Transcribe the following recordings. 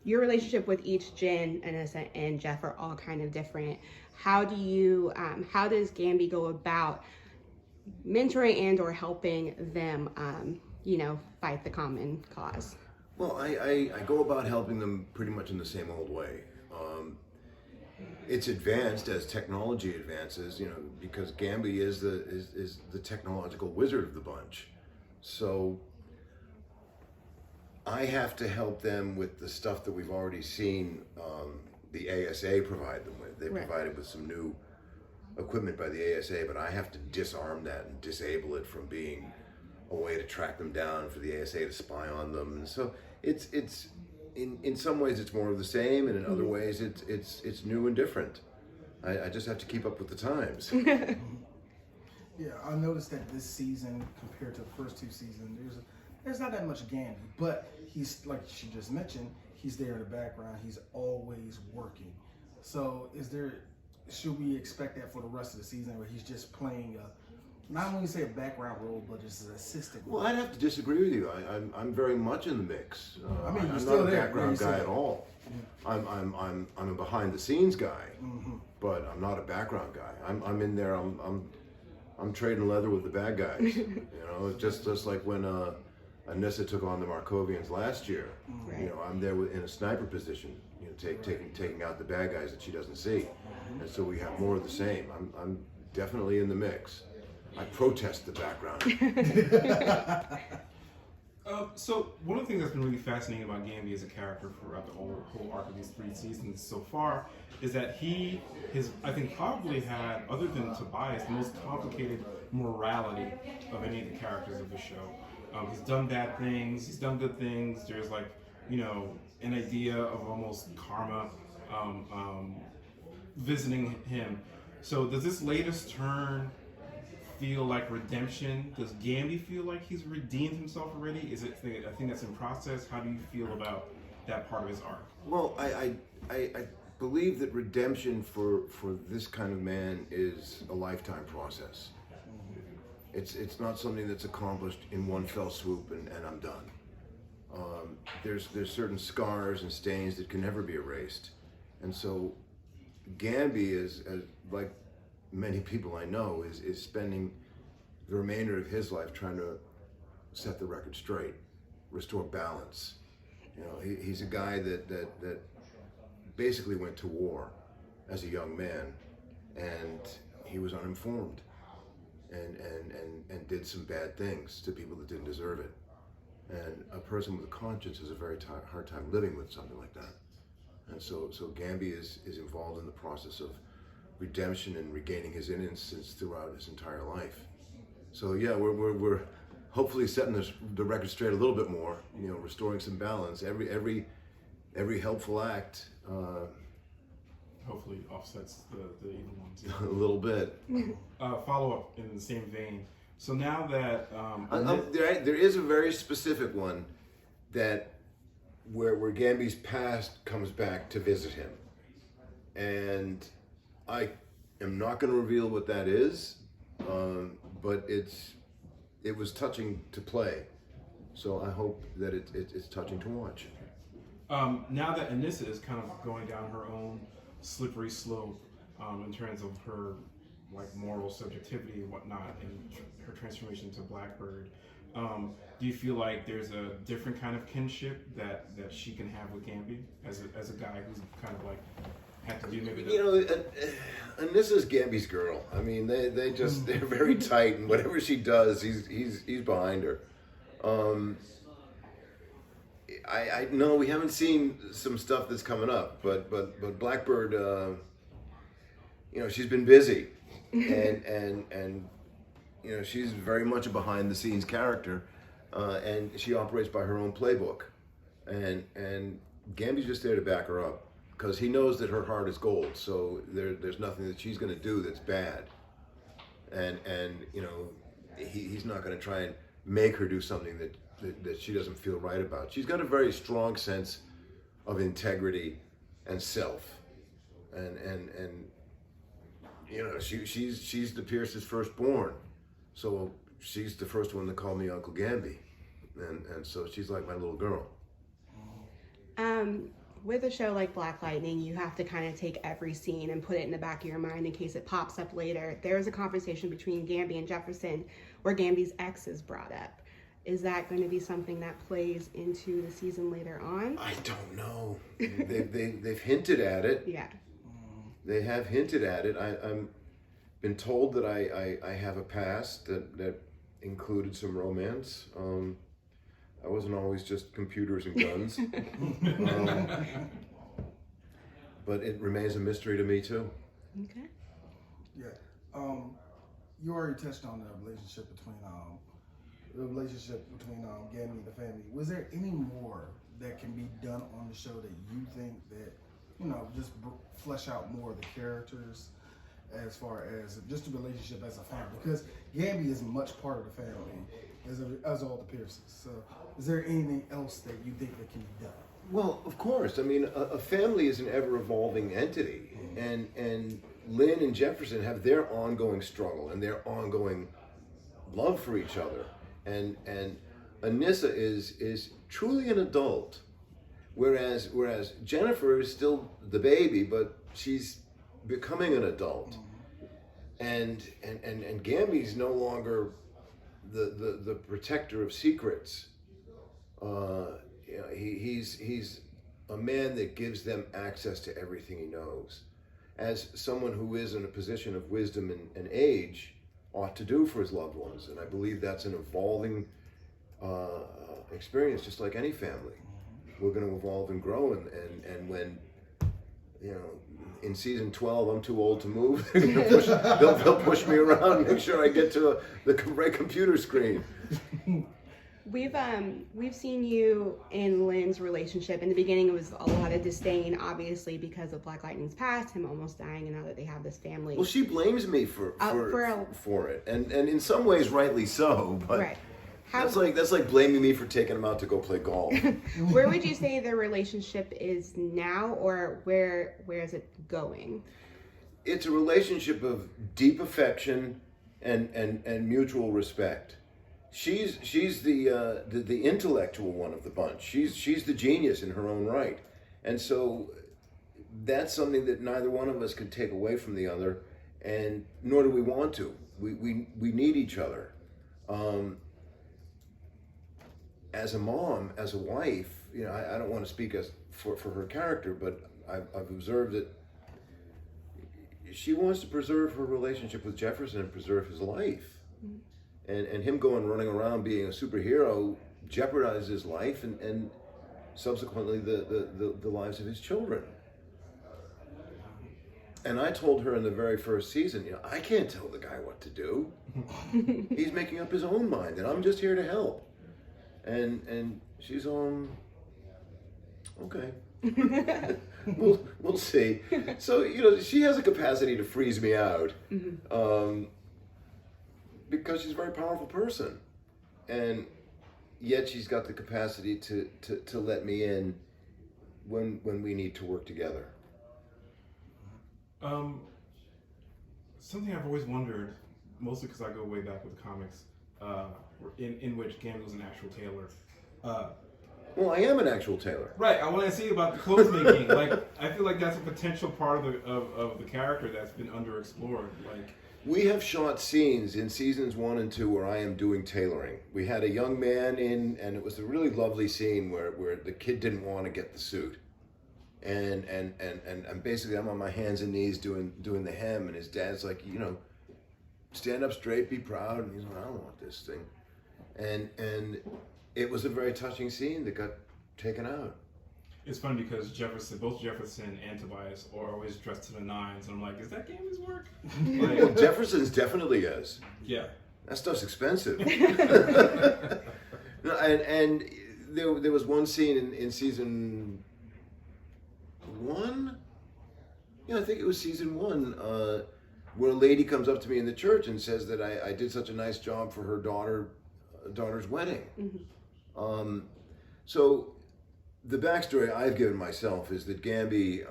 your relationship with each Jen, Anissa, and Jeff are all kind of different. How do you, how does Gambi go about mentoring and or helping them, fight the common cause? Well, I go about helping them pretty much in the same old way. Um, it's advanced as technology advances, because Gambi is the technological wizard of the bunch. So I have to help them with the stuff that we've already seen the ASA provide them with. They Right. provided with some new equipment by the ASA, but I have to disarm that and disable it from being a way to track them down for the ASA to spy on them. And so it's in some ways it's more of the same, and in other ways it's new and different. I just have to keep up with the times. Yeah, I noticed that this season compared to the first two seasons, there's not that much Gambi, but he's, like she just mentioned, he's there in the background. He's always working. So should we expect that for the rest of the season, where he's just playing not only say a background role, but just an assistant role? Well, I'd have to disagree with you. I'm very much in the mix. I mean, you're I'm still not a there. background Yeah, guy at all. I'm a behind the scenes guy, but I'm not a background guy. I'm in there. I'm trading leather with the bad guys. Just like when Anissa took on the Markovians last year. Right. I'm there in a sniper position. Taking out the bad guys that she doesn't see, and so we have more of the same. I'm definitely in the mix. I protest the background. So one of the things that's been really fascinating about Gambi as a character throughout the whole arc of these 3 seasons so far is that I think probably had, other than Tobias, the most complicated morality of any of the characters of the show. He's done bad things, he's done good things. There's an idea of almost karma visiting him. So does this latest turn feel like redemption? Does Gambi feel like he's redeemed himself already? Is it a thing that's in process? How do you feel about that part of his arc? Well, I believe that redemption for this kind of man is a lifetime process. It's not something that's accomplished in one fell swoop and I'm done. There's certain scars and stains that can never be erased, and so Gambi is like many people I know is spending the remainder of his life trying to set the record straight, restore balance. He's a guy that basically went to war as a young man, and he was uninformed and did some bad things to people that didn't deserve it. And a person with a conscience has a very hard time living with something like that. And so Gambi is involved in the process of redemption and regaining his innocence throughout his entire life. So yeah, we're hopefully setting the record straight a little bit more. Restoring some balance. Every helpful act. Hopefully offsets the evil ones. A little bit. Follow up in the same vein. So now that there is a very specific one that where Gambi's past comes back to visit him, and I am not going to reveal what that is, but it was touching to play, so I hope that it's touching to watch. now that Anissa is kind of going down her own slippery slope in terms of her moral subjectivity and whatnot, and her transformation to Blackbird, do you feel like there's a different kind of kinship that she can have with Gambi as a guy who's kind of had to do maybe Anissa's Gambi's girl. I mean, they're very tight, and whatever she does, he's behind her. I know we haven't seen some stuff that's coming up, but Blackbird, she's been busy, and she's very much a behind the scenes character, and she operates by her own playbook, and Gambi's just there to back her up because he knows that her heart is gold. So there's nothing that she's going to do that's bad, and he's not going to try and make her do something that she doesn't feel right about. She's got a very strong sense of integrity and self, and she's the Pierce's firstborn, so she's the first one to call me Uncle Gambi, and so she's like my little girl. with a show like Black Lightning, you have to kind of take every scene and put it in the back of your mind in case it pops up later. There was a conversation between Gambi and Jefferson where Gambi's ex is brought up. Is that going to be something that plays into the season later on? I don't know. They've hinted at it. Yeah. They have hinted at it. I'm been told that I have a past that included some romance. I wasn't always just computers and guns. But it remains a mystery to me too. Okay. Yeah. You already touched on the relationship between Gambi and the family. Was there any more that can be done on the show that you think that, you know, just flesh out more of the characters as far as just the relationship as a family? Because Gambi is much part of the family, as all the Pearsons. So is there anything else that you think that can be done? Well, of course. I mean, a family is an ever-evolving entity, and Lynn and Jefferson have their ongoing struggle and their ongoing love for each other, and Anissa is truly an adult, whereas Jennifer is still the baby, but she's becoming an adult, and Gambi's no longer the protector of secrets. You know, he's a man that gives them access to everything he knows, as someone who is in a position of wisdom and age ought to do for his loved ones. And I believe that's an evolving experience, just like any family. We're going to evolve and grow, and when, you know, in season 12 I'm too old to move, they'll push me around and make sure I get to the right computer screen. We've seen you in Lynn's relationship. In the beginning, it was a lot of disdain, obviously, because of Black Lightning's past, him almost dying, and now that they have this family. Well, she blames me for it, and in some ways, rightly so. But right. That's like blaming me for taking him out to go play golf. Where would you say their relationship is now, or where is it going? It's a relationship of deep affection and mutual respect. She's the intellectual one of the bunch. She's the genius in her own right, and so that's something that neither one of us could take away from the other, and nor do we want to. We need each other. As a mom, as a wife, you know, I don't want to speak for her character, but I've observed that she wants to preserve her relationship with Jefferson and preserve his life. Mm-hmm. And him running around being a superhero jeopardizes his life and subsequently the lives of his children. And I told her in the very first season, you know, I can't tell the guy what to do. He's making up his own mind, and I'm just here to help. And she's on, okay. We'll see. So, you know, she has a capacity to freeze me out. Mm-hmm. Because she's a very powerful person, and yet she's got the capacity to let me in when we need to work together. Something I've always wondered, mostly because I go way back with the comics, in which Gambi was an actual tailor. Well, I am an actual tailor. Right. I want to see about the clothes making. Like, I feel like that's a potential part of the character that's been underexplored. Like. We have shot scenes in seasons 1 and 2 where I am doing tailoring. We had a young man in, and it was a really lovely scene where the kid didn't want to get the suit, and basically I'm on my hands and knees doing the hem, and his dad's like, you know, stand up straight, be proud, and he's like, I don't want this thing, and it was a very touching scene that got taken out. It's funny because both Jefferson and Tobias are always dressed to the nines, and I'm like, is that Gambi's work? Like, well, Jefferson's definitely is. Yeah. That stuff's expensive. No, and there was one scene in season 1? Yeah, I think it was season 1, where a lady comes up to me in the church and says that I did such a nice job for her daughter's wedding. Mm-hmm. So the backstory I've given myself is that Gambi,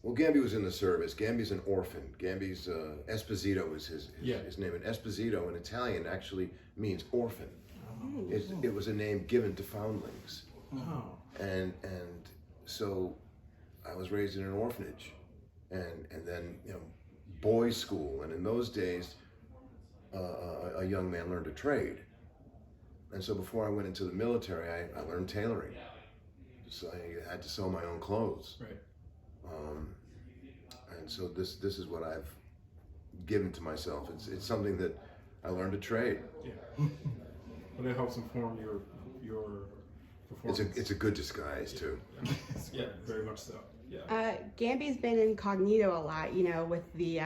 Gambi was in the service. Gambi's an orphan. Gambi's Esposito is his name, and Esposito in Italian actually means orphan. Oh. It was a name given to foundlings. Oh. and so I was raised in an orphanage, and then boys' school, and in those days, a young man learned a trade, and so before I went into the military, I learned tailoring. So I had to sew my own clothes, Right. And so this is what I've given to myself. It's something that I learned a trade. Yeah. But it helps inform your performance. It's a good disguise too. Yeah, very much so. Yeah. Gambi's been incognito a lot, with the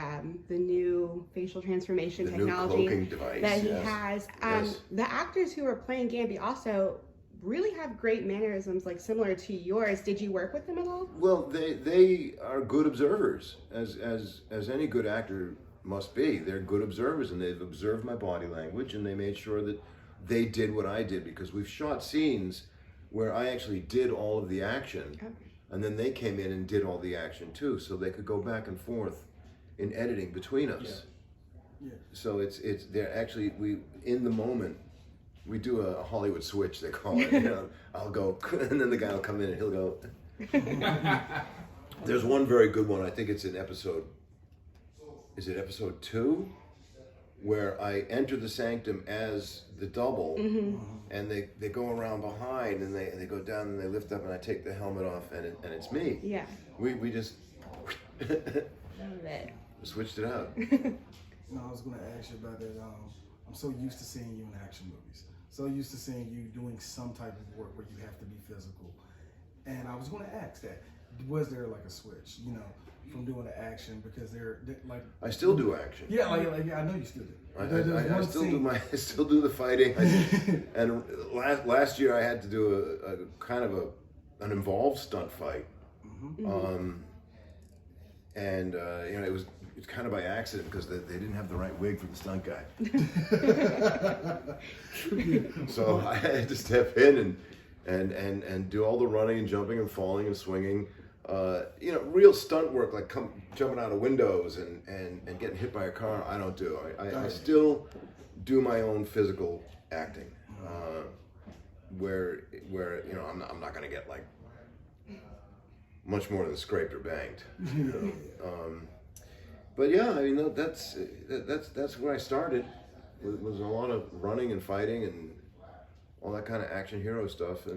new facial transformation The technology new cloaking device that he yes. has. Yes. The actors who are playing Gambi also really have great mannerisms, like similar to yours. Did you work with them at all? Well, they are good observers, as any good actor must be. They're good observers, and they've observed my body language, and they made sure that they did what I did, because we've shot scenes where I actually did all of the action, and then they came in and did all the action too, so they could go back and forth in editing between us. Yeah. So they're actually, we in the moment. We do a Hollywood switch, they call it. I'll go, and then the guy will come in and he'll go. There's one very good one. I think it's in episode. Is it episode 2, where I enter the sanctum as the double, and they go around behind, and they go down and they lift up, and I take the helmet off, and it's me. Yeah. We just Love it. switched it out. No, I was going to ask you about that. I'm so used to seeing you in action movies. So used to seeing you doing some type of work where you have to be physical. And I was going to ask that, was there like a switch, from doing the action? Because they're like... I still do action. Yeah, like I know you still do. I still do the fighting. And last year I had to do a kind of an involved stunt fight. And it was kind of by accident, because they didn't have the right wig for the stunt guy. So I had to step in and do all the running and jumping and falling and swinging. Real stunt work, like jumping out of windows and getting hit by a car, I don't do. I still do my own physical acting, where I'm not going to get like much more than scraped or banged. But yeah, I mean that's where I started. Was a lot of running and fighting and all that kind of action hero stuff. And